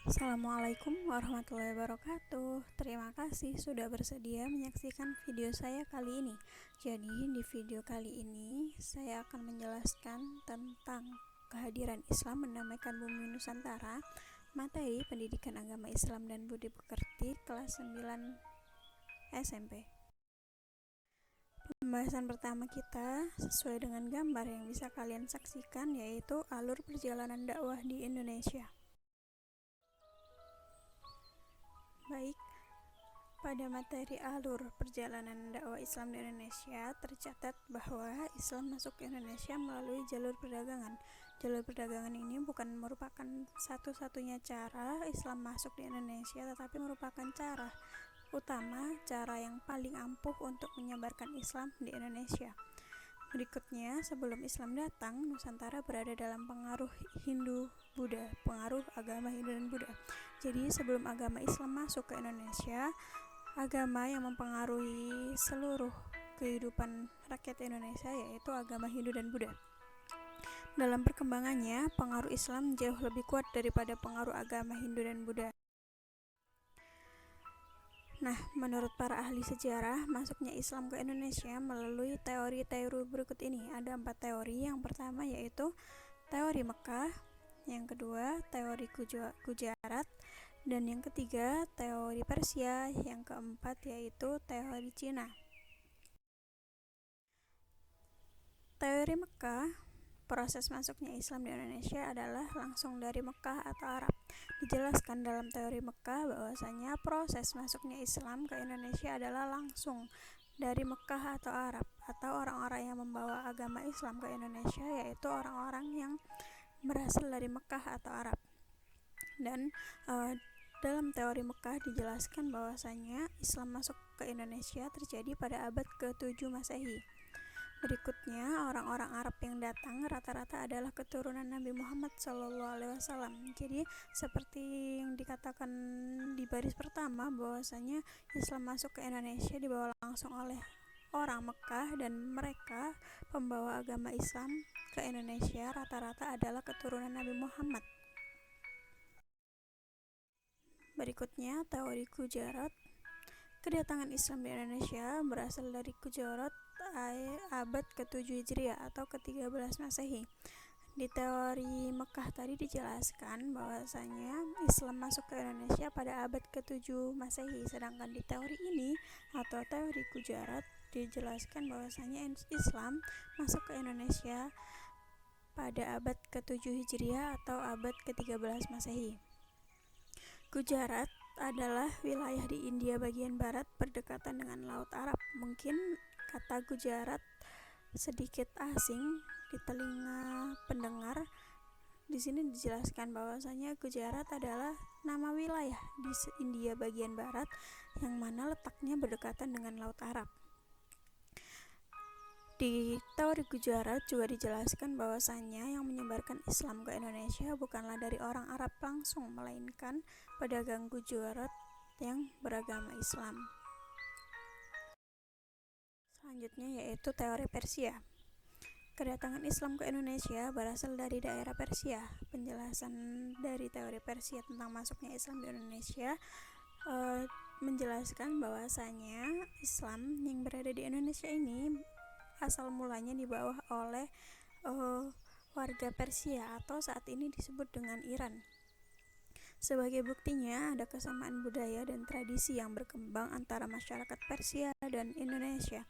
Assalamualaikum warahmatullahi wabarakatuh. Terima kasih sudah bersedia menyaksikan video saya kali ini. Jadi, di video kali ini saya akan menjelaskan tentang kehadiran Islam mendamaikan bumi Nusantara, materi pendidikan agama Islam dan budi pekerti kelas 9 SMP. Pembahasan pertama kita sesuai dengan gambar yang bisa kalian saksikan, yaitu alur perjalanan dakwah di Indonesia. Baik, pada materi alur perjalanan dakwah Islam di Indonesia tercatat bahwa Islam masuk ke Indonesia melalui jalur perdagangan. Jalur perdagangan ini bukan merupakan satu-satunya cara Islam masuk di Indonesia, tetapi merupakan cara utama, cara yang paling ampuh untuk menyebarkan Islam di Indonesia. Berikutnya, sebelum Islam datang, Nusantara berada dalam pengaruh Hindu-Buddha, pengaruh agama Hindu dan Buddha. Jadi, sebelum agama Islam masuk ke Indonesia, agama yang mempengaruhi seluruh kehidupan rakyat Indonesia yaitu agama Hindu dan Buddha. Dalam perkembangannya, pengaruh Islam jauh lebih kuat daripada pengaruh agama Hindu dan Buddha. Nah, menurut para ahli sejarah, masuknya Islam ke Indonesia melalui teori-teori berikut ini. Ada 4 teori. Yang pertama yaitu teori Mekah, yang kedua teori Gujarat, dan yang ketiga teori Persia, yang keempat yaitu teori Cina. Teori Mekah, proses masuknya Islam di Indonesia adalah langsung dari Mekah atau Arab. Dijelaskan dalam teori Mekah bahwasanya proses masuknya Islam ke Indonesia adalah langsung dari Mekah atau Arab, atau orang-orang yang membawa agama Islam ke Indonesia yaitu orang-orang yang berasal dari Mekah atau Arab. Dan dalam teori Mekah dijelaskan bahwasanya Islam masuk ke Indonesia terjadi pada abad ke-7 Masehi. Berikutnya, orang-orang Arab yang datang rata-rata adalah keturunan Nabi Muhammad SAW. Jadi, seperti yang dikatakan di baris pertama bahwasanya Islam masuk ke Indonesia dibawa langsung oleh orang Mekah, dan mereka pembawa agama Islam ke Indonesia rata-rata adalah keturunan Nabi Muhammad. Berikutnya, teori Gujarat. Kedatangan Islam di Indonesia berasal dari Gujarat abad ke-7 Hijriah atau ke-13 Masehi. Di teori Mekah tadi dijelaskan bahwasanya Islam masuk ke Indonesia pada abad ke-7 Masehi, sedangkan di teori ini atau teori Gujarat dijelaskan bahwasanya Islam masuk ke Indonesia pada abad ke-7 Hijriah atau abad ke-13 Masehi. Gujarat adalah wilayah di India bagian barat berdekatan dengan Laut Arab. Mungkin kata Gujarat sedikit asing di telinga pendengar. Di sini dijelaskan bahwasanya Gujarat adalah nama wilayah di India bagian barat yang mana letaknya berdekatan dengan Laut Arab. Di teori Gujarat juga dijelaskan bahwasanya yang menyebarkan Islam ke Indonesia bukanlah dari orang Arab langsung, melainkan pedagang Gujarat yang beragama Islam. Selanjutnya yaitu teori Persia. Kedatangan Islam ke Indonesia berasal dari daerah Persia. Penjelasan dari teori Persia tentang masuknya Islam di Indonesia menjelaskan bahwasanya Islam yang berada di Indonesia ini asal mulanya dibawa oleh warga Persia atau saat ini disebut dengan Iran. Sebagai buktinya, ada kesamaan budaya dan tradisi yang berkembang antara masyarakat Persia dan Indonesia.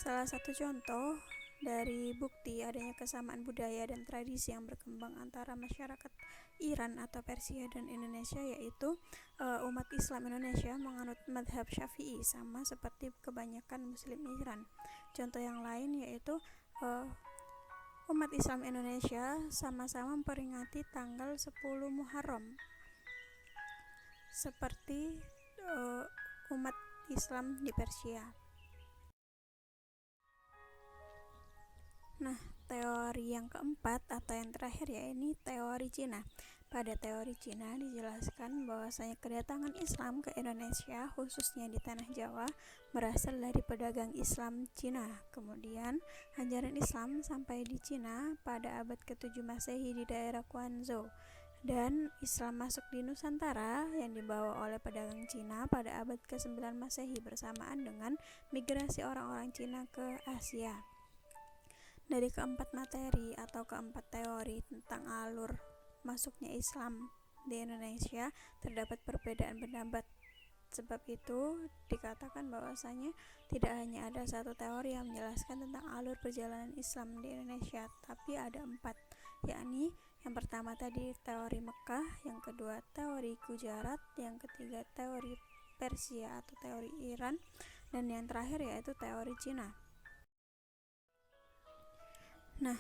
Salah satu contoh dari bukti adanya kesamaan budaya dan tradisi yang berkembang antara masyarakat Iran atau Persia dan Indonesia yaitu umat Islam Indonesia menganut mazhab Syafi'i, sama seperti kebanyakan Muslim Iran. Contoh yang lain yaitu umat Islam Indonesia sama-sama memperingati tanggal 10 Muharram seperti umat Islam di Persia. Nah, teori yang keempat atau yang terakhir yaitu teori Cina. Pada teori Cina dijelaskan bahwasanya kedatangan Islam ke Indonesia khususnya di tanah Jawa berasal dari pedagang Islam Cina. Kemudian ajaran Islam sampai di Cina pada abad ke-7 Masehi di daerah Guangzhou. Dan Islam masuk di Nusantara yang dibawa oleh pedagang Cina pada abad ke-9 Masehi bersamaan dengan migrasi orang-orang Cina ke Asia. Dari keempat materi atau keempat teori tentang alur masuknya Islam di Indonesia terdapat perbedaan pendapat. Sebab itu dikatakan bahwasanya tidak hanya ada satu teori yang menjelaskan tentang alur perjalanan Islam di Indonesia, tapi ada 4, yakni yang pertama tadi teori Mekah, yang kedua teori Gujarat, yang ketiga teori Persia atau teori Iran, dan yang terakhir yaitu teori Cina. Nah,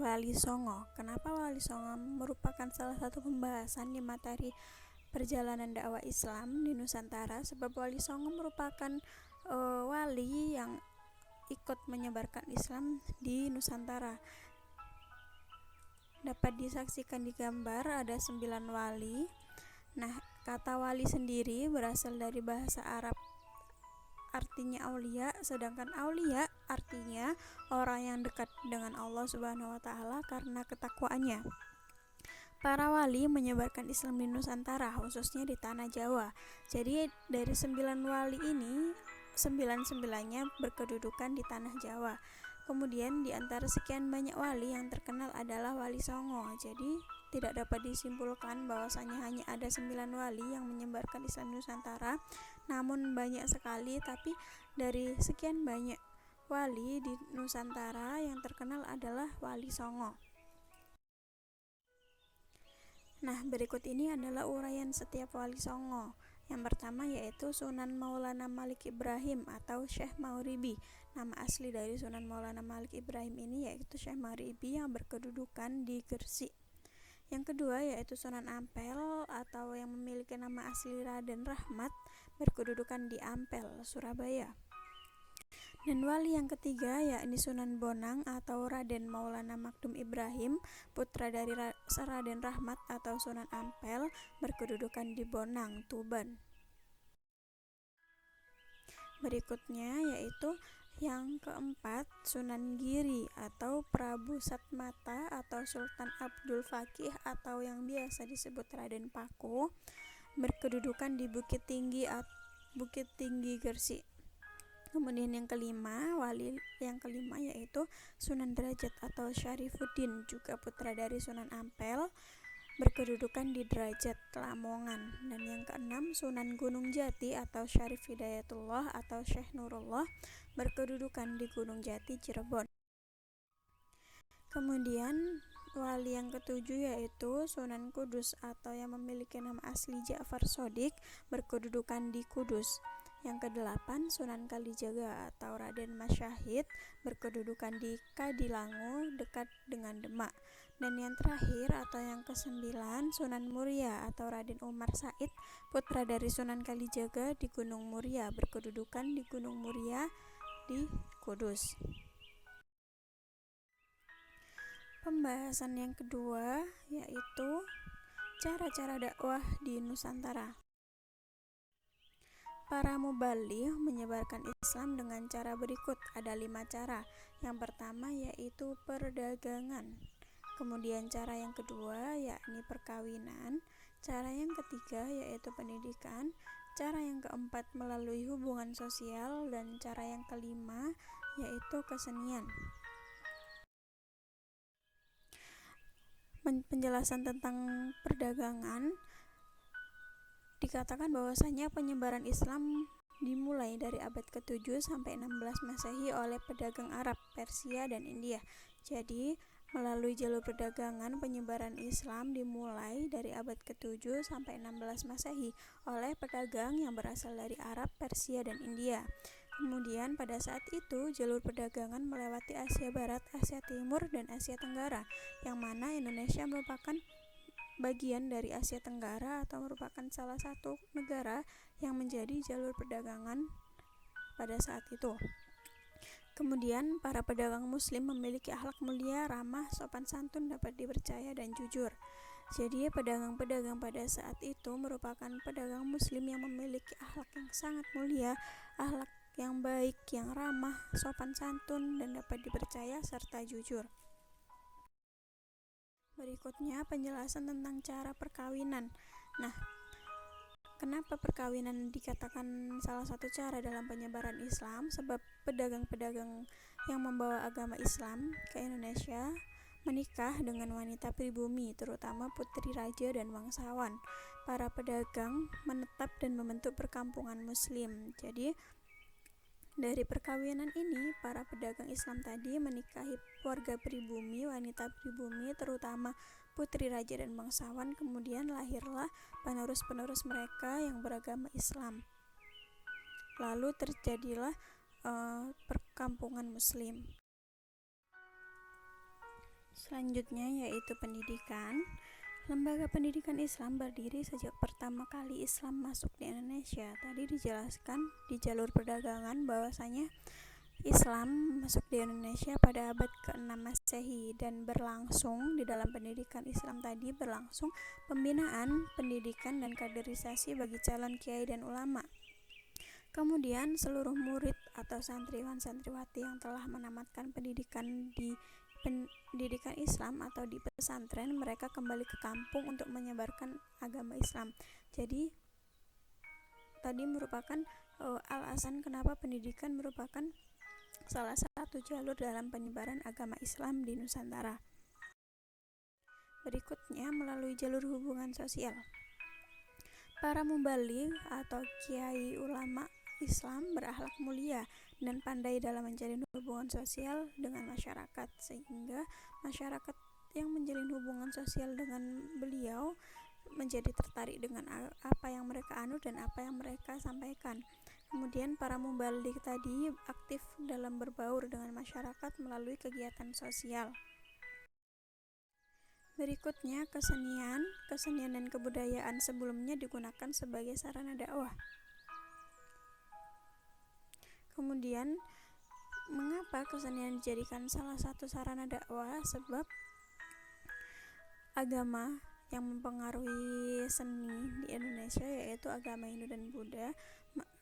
Wali Songo. Kenapa Wali Songo merupakan salah satu pembahasan di materi perjalanan dakwah Islam di Nusantara? Sebab Wali Songo merupakan wali yang ikut menyebarkan Islam di Nusantara. Dapat disaksikan di gambar ada 9 wali. Nah, kata wali sendiri berasal dari bahasa Arab, artinya aulia, sedangkan aulia artinya orang yang dekat dengan Allah Subhanahu wa taala karena ketakwaannya. Para wali menyebarkan Islam di Nusantara, khususnya di tanah Jawa. Jadi dari 9 wali ini, 9-9-nya berkedudukan di tanah Jawa. Kemudian di antara sekian banyak wali yang terkenal adalah Wali Songo. Jadi tidak dapat disimpulkan bahwasanya hanya ada 9 wali yang menyebarkan Islam Nusantara, namun banyak sekali. Tapi dari sekian banyak wali di Nusantara yang terkenal adalah Wali Songo. Nah, berikut ini adalah uraian setiap Wali Songo. Yang pertama yaitu Sunan Maulana Malik Ibrahim atau Syekh Mauribi. Nama asli dari Sunan Maulana Malik Ibrahim ini yaitu Syekh Mauribi yang berkedudukan di Gresik. Yang kedua yaitu Sunan Ampel atau yang memiliki nama asli Raden Rahmat, berkedudukan di Ampel, Surabaya. Dan wali yang ketiga yakni Sunan Bonang atau Raden Maulana Makdum Ibrahim, putra dari Raden Rahmat atau Sunan Ampel, berkedudukan di Bonang, Tuban. Berikutnya yaitu yang keempat Sunan Giri atau Prabu Satmata atau Sultan Abdul Fakih atau yang biasa disebut Raden Paku, berkedudukan di Bukit Tinggi Gresik. Kemudian yang kelima, wali yang kelima yaitu Sunan Derajat atau Syarifuddin, juga putra dari Sunan Ampel, berkedudukan di Derajat, Lamongan. Dan yang keenam, Sunan Gunung Jati atau Syarif Hidayatullah atau Syekh Nurullah, berkedudukan di Gunung Jati, Cirebon. Kemudian wali yang ketujuh yaitu Sunan Kudus atau yang memiliki nama asli Ja'far Shodiq, berkedudukan di Kudus. Yang kedelapan, Sunan Kalijaga atau Raden Mas Syahid, berkedudukan di Kadilangu dekat dengan Demak. Dan yang terakhir atau yang kesembilan, Sunan Muria atau Raden Umar Said, putra dari Sunan Kalijaga di Gunung Muria, berkedudukan di Gunung Muria di Kudus. Pembahasan yang kedua yaitu cara-cara dakwah di Nusantara. Para mubaligh menyebarkan Islam dengan cara berikut, ada 5 cara. Yang pertama yaitu perdagangan. Kemudian cara yang kedua yakni perkawinan. Cara yang ketiga yaitu pendidikan. Cara yang keempat melalui hubungan sosial. Dan cara yang kelima yaitu kesenian. Penjelasan tentang perdagangan, dikatakan bahwasanya penyebaran Islam dimulai dari abad ke-7 sampai 16 Masehi oleh pedagang Arab, Persia, dan India. Jadi, melalui jalur perdagangan, penyebaran Islam dimulai dari abad ke-7 sampai 16 Masehi oleh pedagang yang berasal dari Arab, Persia, dan India. Kemudian pada saat itu jalur perdagangan melewati Asia Barat, Asia Timur, dan Asia Tenggara, yang mana Indonesia merupakan bagian dari Asia Tenggara atau merupakan salah satu negara yang menjadi jalur perdagangan pada saat itu. Kemudian para pedagang muslim memiliki akhlak mulia, ramah, sopan santun, dapat dipercaya, dan jujur. Jadi pedagang-pedagang pada saat itu merupakan pedagang muslim yang memiliki akhlak yang sangat mulia, akhlak yang baik, yang ramah, sopan santun, dan dapat dipercaya serta jujur. Berikutnya penjelasan tentang cara perkawinan. Nah, kenapa perkawinan dikatakan salah satu cara dalam penyebaran Islam? Sebab pedagang-pedagang yang membawa agama Islam ke Indonesia menikah dengan wanita pribumi, terutama putri raja dan bangsawan. Para pedagang menetap dan membentuk perkampungan Muslim. Jadi dari perkawinan ini, para pedagang Islam tadi menikahi warga pribumi, wanita pribumi, terutama putri raja dan bangsawan. Kemudian lahirlah penerus-penerus mereka yang beragama Islam. Lalu terjadilah perkampungan Muslim. Selanjutnya yaitu pendidikan. Lembaga pendidikan Islam berdiri sejak pertama kali Islam masuk di Indonesia. Tadi dijelaskan di jalur perdagangan bahwasanya Islam masuk di Indonesia pada abad ke-6 Masehi dan berlangsung di dalam pendidikan Islam tadi berlangsung pembinaan, pendidikan dan kaderisasi bagi calon kiai dan ulama. Kemudian seluruh murid atau santriwan-santriwati yang telah menamatkan pendidikan di pendidikan Islam atau di pesantren, mereka kembali ke kampung untuk menyebarkan agama Islam. Jadi tadi merupakan alasan kenapa pendidikan merupakan salah satu jalur dalam penyebaran agama Islam di Nusantara. Berikutnya melalui jalur hubungan sosial. Para mubaligh atau kiai ulama Islam berakhlak mulia dan pandai dalam menjalin hubungan sosial dengan masyarakat, sehingga masyarakat yang menjalin hubungan sosial dengan beliau menjadi tertarik dengan apa yang mereka anut dan apa yang mereka sampaikan. Kemudian para mubaligh tadi aktif dalam berbaur dengan masyarakat melalui kegiatan sosial. Berikutnya kesenian dan kebudayaan sebelumnya digunakan sebagai sarana dakwah. Kemudian, mengapa kesenian dijadikan salah satu sarana dakwah? Sebab agama yang mempengaruhi seni di Indonesia yaitu agama Hindu dan Buddha.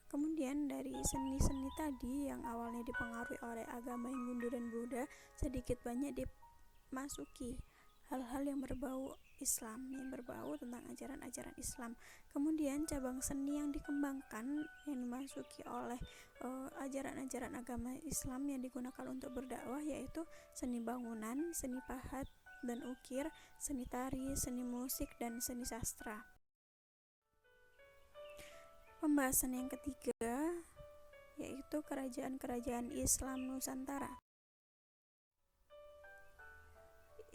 Kemudian dari seni-seni tadi yang awalnya dipengaruhi oleh agama Hindu dan Buddha, sedikit banyak dimasuki hal-hal yang berbau Islam, yang berbau tentang ajaran-ajaran Islam. Kemudian cabang seni yang dikembangkan yang dimasuki oleh ajaran-ajaran agama Islam yang digunakan untuk berdakwah yaitu seni bangunan, seni pahat dan ukir, seni tari, seni musik, dan seni sastra. Pembahasan yang ketiga yaitu kerajaan-kerajaan Islam Nusantara.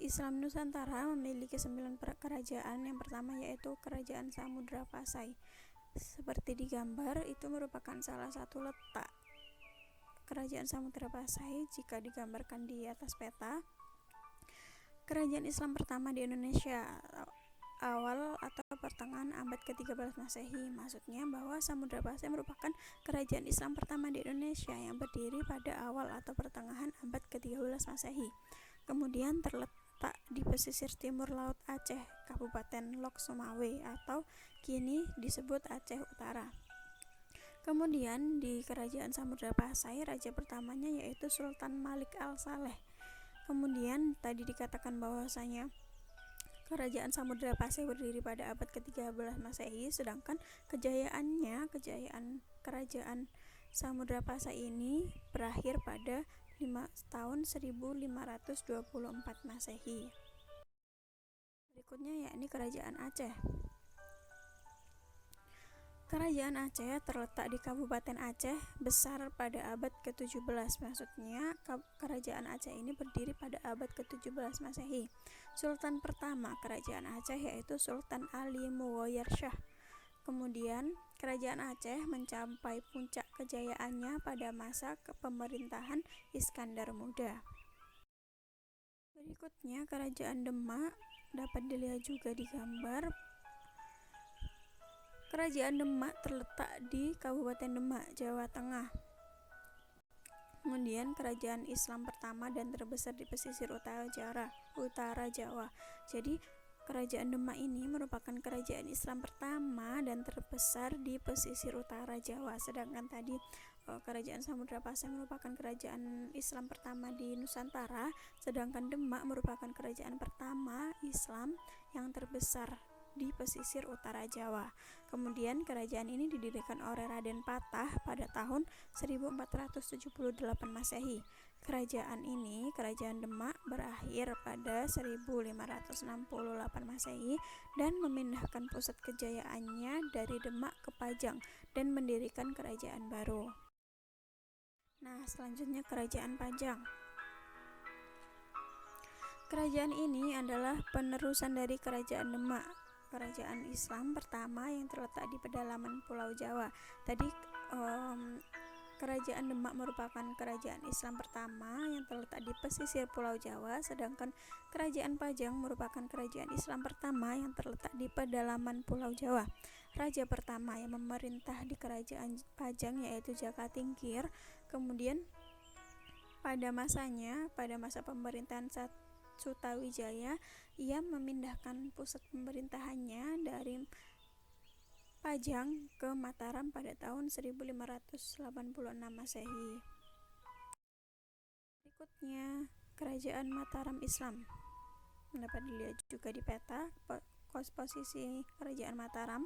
Islam Nusantara memiliki 9 kerajaan. Yang pertama yaitu Kerajaan Samudra Pasai. Seperti digambar, itu merupakan salah satu letak Kerajaan Samudra Pasai jika digambarkan di atas peta. Kerajaan Islam pertama di Indonesia awal atau pertengahan abad ke-13 Masehi. Maksudnya bahwa Samudra Pasai merupakan kerajaan Islam pertama di Indonesia yang berdiri pada awal atau pertengahan abad ke-13 Masehi. Kemudian terletak di pesisir timur Laut Aceh, Kabupaten Lok Sumawe atau kini disebut Aceh Utara. Kemudian di Kerajaan Samudra Pasai, raja pertamanya yaitu Sultan Malik Al-Saleh. Kemudian tadi dikatakan bahwasanya Kerajaan Samudra Pasai berdiri pada abad ke-13 Masehi, sedangkan kejayaan Kerajaan Samudra Pasai ini berakhir pada tahun 1524 Masehi. Berikutnya yakni Kerajaan Aceh. Kerajaan Aceh terletak di Kabupaten Aceh Besar pada abad ke-17. Maksudnya Kerajaan Aceh ini berdiri pada abad ke-17 Masehi. Sultan pertama Kerajaan Aceh yaitu Sultan Ali Mughayarsyah. Kemudian Kerajaan Aceh mencapai puncak kejayaannya pada masa kepemerintahan Iskandar Muda. Berikutnya Kerajaan Demak dapat dilihat juga di gambar. Kerajaan Demak terletak di Kabupaten Demak, Jawa Tengah. Kemudian kerajaan Islam pertama dan terbesar di pesisir utara Jawa. Jadi Kerajaan Demak ini merupakan kerajaan Islam pertama dan terbesar di pesisir utara Jawa. Sedangkan tadi Kerajaan Samudra Pasai merupakan kerajaan Islam pertama di Nusantara, sedangkan Demak merupakan kerajaan pertama Islam yang terbesar di pesisir utara Jawa. Kemudian kerajaan ini didirikan oleh Raden Patah pada tahun 1478 Masehi. Kerajaan Demak, berakhir pada 1568 Masehi dan memindahkan pusat kejayaannya dari Demak ke Pajang dan mendirikan kerajaan baru. Nah, selanjutnya Kerajaan Pajang. Kerajaan ini adalah penerusan dari Kerajaan Demak, kerajaan Islam pertama yang terletak di pedalaman Pulau Jawa. Tadi Kerajaan Demak merupakan kerajaan Islam pertama yang terletak di pesisir Pulau Jawa, sedangkan Kerajaan Pajang merupakan kerajaan Islam pertama yang terletak di pedalaman Pulau Jawa. Raja pertama yang memerintah di Kerajaan Pajang yaitu Jaka Tingkir. Kemudian pada masa pemerintahan Sutawijaya, ia memindahkan pusat pemerintahannya dari Pajang ke Mataram pada tahun 1586 Masehi. Berikutnya, Kerajaan Mataram Islam. Dapat dilihat juga di peta posisi Kerajaan Mataram.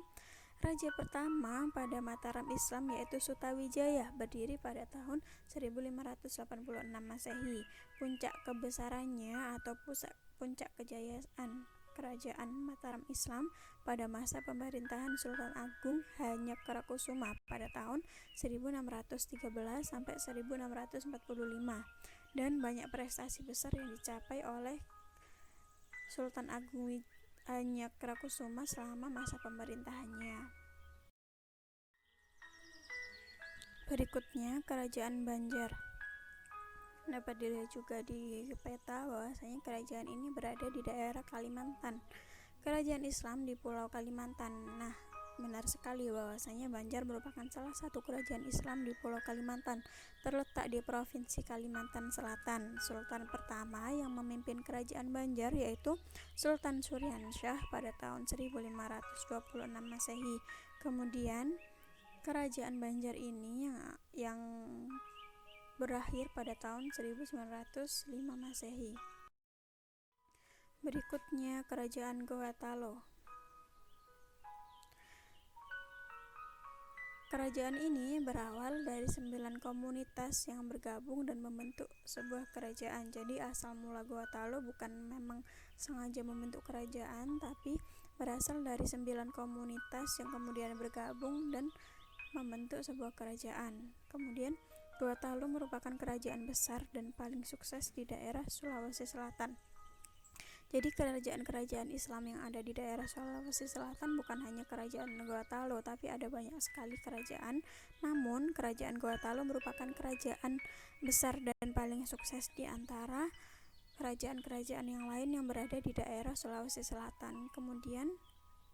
Raja pertama pada Mataram Islam yaitu Sutawijaya, berdiri pada tahun 1586 Masehi. Puncak kebesarannya atau puncak kejayaan Kerajaan Mataram Islam pada masa pemerintahan Sultan Agung Hanyakarakusuma pada tahun 1613 sampai 1645, dan banyak prestasi besar yang dicapai oleh Sultan Agung Hanyakarakusuma selama masa pemerintahannya. Berikutnya Kerajaan Banjar. Dapat dilihat juga di peta bahwasanya kerajaan ini berada di daerah Kalimantan. Kerajaan Islam di Pulau Kalimantan. Nah, benar sekali bahwasanya Banjar merupakan salah satu kerajaan Islam di Pulau Kalimantan, terletak di Provinsi Kalimantan Selatan. Sultan pertama yang memimpin kerajaan Banjar yaitu Sultan Suryansyah pada tahun 1526 Masehi. Kemudian kerajaan Banjar ini yang berakhir pada tahun 1905 Masehi. Berikutnya Kerajaan Gorontalo. Kerajaan ini berawal dari 9 komunitas yang bergabung dan membentuk sebuah kerajaan. Jadi asal mula Gorontalo bukan memang sengaja membentuk kerajaan, tapi berasal dari 9 komunitas yang kemudian bergabung dan membentuk sebuah kerajaan. Kemudian Gorontalo merupakan kerajaan besar dan paling sukses di daerah Sulawesi Selatan. Jadi kerajaan-kerajaan Islam yang ada di daerah Sulawesi Selatan bukan hanya kerajaan Gorontalo, tapi ada banyak sekali kerajaan. Namun kerajaan Gorontalo merupakan kerajaan besar dan paling sukses di antara kerajaan-kerajaan yang lain yang berada di daerah Sulawesi Selatan. Kemudian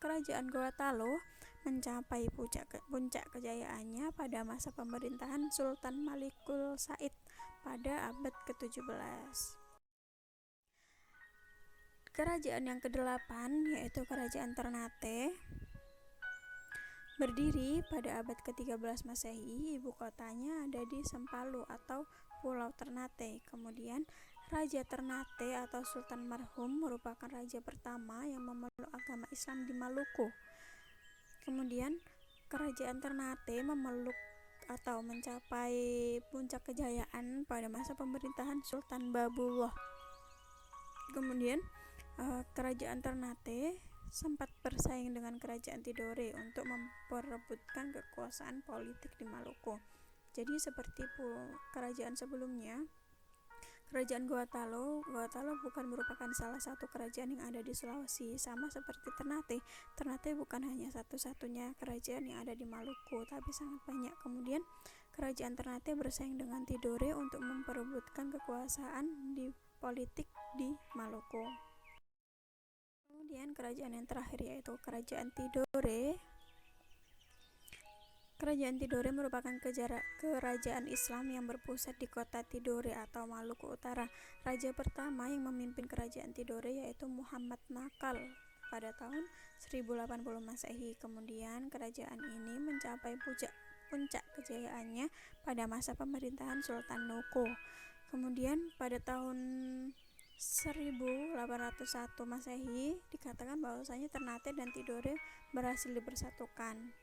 Kerajaan Gorontalo mencapai puncak kejayaannya pada masa pemerintahan Sultan Malikul Said pada abad ke-17. Kerajaan yang ke-8 yaitu Kerajaan Ternate, berdiri pada abad ke-13 Masehi. Ibu kotanya ada di Sempalu atau Pulau Ternate. Kemudian Raja Ternate atau Sultan Marhum merupakan raja pertama yang memeluk agama Islam di Maluku. Kemudian Kerajaan Ternate memeluk atau mencapai puncak kejayaan pada masa pemerintahan Sultan Babullah. Kemudian Kerajaan Ternate sempat bersaing dengan Kerajaan Tidore untuk memperebutkan kekuasaan politik di Maluku. Jadi seperti kerajaan sebelumnya, Kerajaan Gorontalo bukan merupakan salah satu kerajaan yang ada di Sulawesi. Sama seperti Ternate bukan hanya satu-satunya kerajaan yang ada di Maluku, tapi sangat banyak. Kemudian Kerajaan Ternate bersaing dengan Tidore untuk memperebutkan kekuasaan di politik di Maluku. Kemudian kerajaan yang terakhir yaitu Kerajaan Tidore. Kerajaan Tidore merupakan kerajaan Islam yang berpusat di kota Tidore atau Maluku Utara. Raja pertama yang memimpin kerajaan Tidore yaitu Muhammad Nakal pada tahun 1080 Masehi. Kemudian kerajaan ini mencapai puncak kejayaannya pada masa pemerintahan Sultan Nuko. Kemudian pada tahun 1801 Masehi dikatakan bahwasanya Ternate dan Tidore berhasil dipersatukan.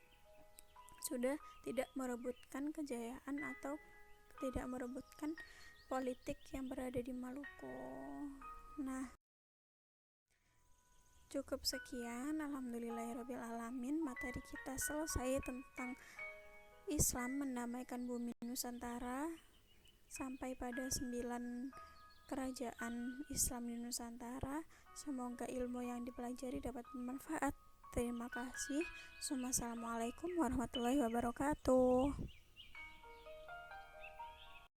Sudah tidak merebutkan kejayaan atau tidak merebutkan politik yang berada di Maluku. Nah, cukup sekian. Alhamdulillahirrabbilalamin, materi kita selesai tentang Islam mendamaikan bumi Nusantara sampai pada 9 kerajaan Islam di Nusantara. Semoga ilmu yang dipelajari dapat bermanfaat. Terima kasih. Wassalamualaikum warahmatullahi wabarakatuh.